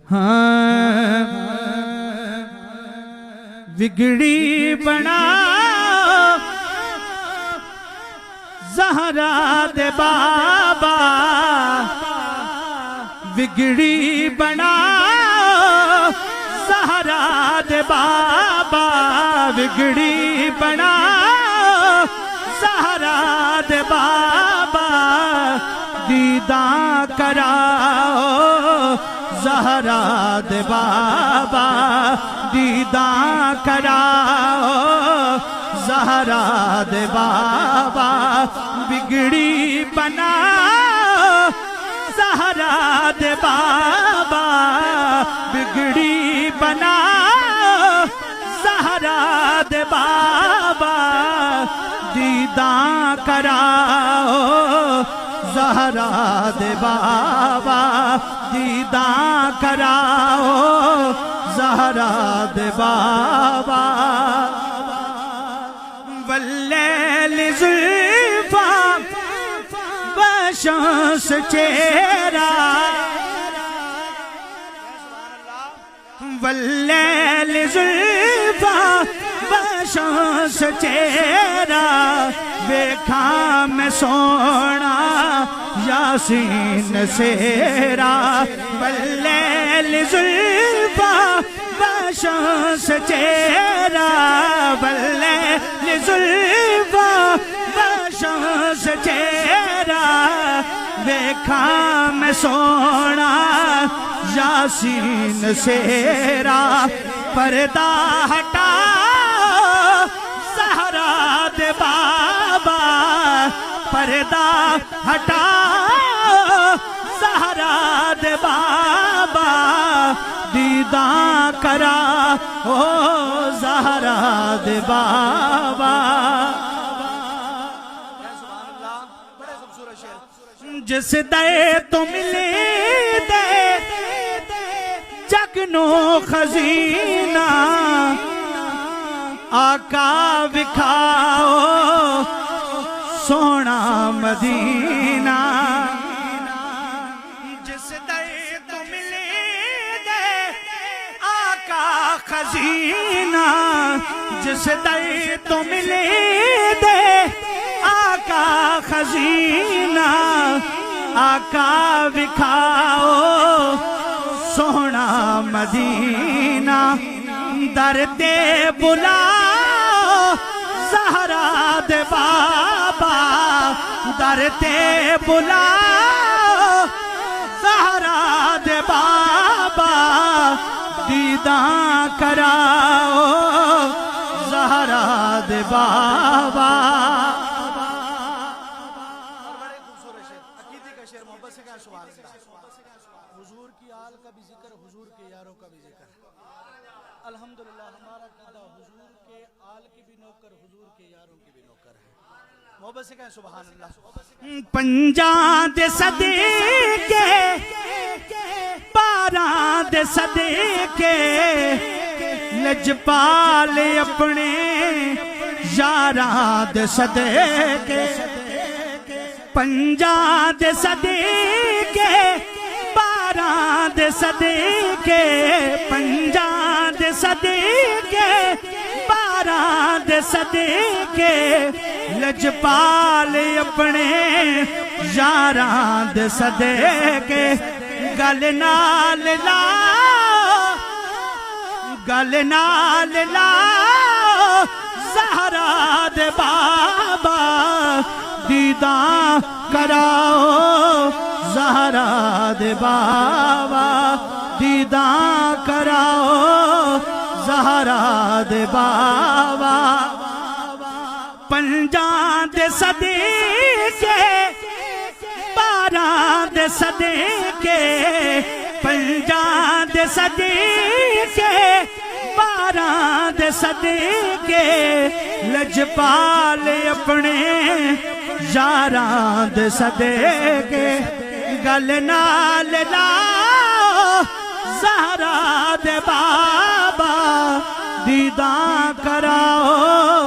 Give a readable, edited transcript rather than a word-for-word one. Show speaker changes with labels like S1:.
S1: ہاں بگڑی بنا زہرا دے بابا بگڑی بنا زہرا دے بابا بگڑی بنا زہرا دے بابا دیداں کراؤ زہرا دے بابا دیداں کراؤ زہرا دے بابا بگڑی بنا زہرا دے بابا بگڑی بنا زہرا دے بابا دیداں کراؤ زہرا دے بابا دیداں کراؤ زہرا دے بابا واللیل زلفاں بشمس چہرہ واللیل زلفاں بشمس چہرہ ویکھاں میں سونا یاسین سیرا واللیل زلفاں بشمس چہرہ واللیل زلفاں بشمس چہرہ ویکھاں میں سونا یاسین سیرا پردہ ہٹا زہرا دے بابا پردہ ہٹا زہرا دے بابا دیداں کرا او زہرا دے بابا جس دے تو ملے دے جگنو خزینہ آقا بکھاؤ سونا مدینہ جس دے تو ملے دے آقا خزینہ جس دے تو ملے دے آقا خزینہ آقا بکھاؤ سونا مدینہ در تے بلا زہرا دے بابا در تے بلا زہرا دے بابا دیداں کراؤ زہرا دے بابا
S2: حضور کی آل کا بھی ذکر حضور کے یاروں کا بھی ذکر الحمدللہ ہمارا قیدہ حضور کے آل کی بھی نوکر حضور کے یاروں کی بھی نوکر ہے محبت سے کہیں سبحان اللہ
S1: پنجاں دے صدقے باراں دے صدقے لجپال اپنے یاراں دے صدقے پنجاں دے صدقے باراں دے صدقے پنجاں دے صدقے باراں دے صدقے لجپال اپنے یاراں دے صدقے گل نال لا گل نال لا زہرا دے بابا دیداں کراؤ زہرا دے بابا دیداں کراؤ زہرا دے بابا پنجاں دے صدقے باراں دے صدقے پنجاں دے صدقے باراں دے صدقے لجپال اپنے یاراں دے صدقے گل نال لا زہرا دے بابا دیداں کراؤ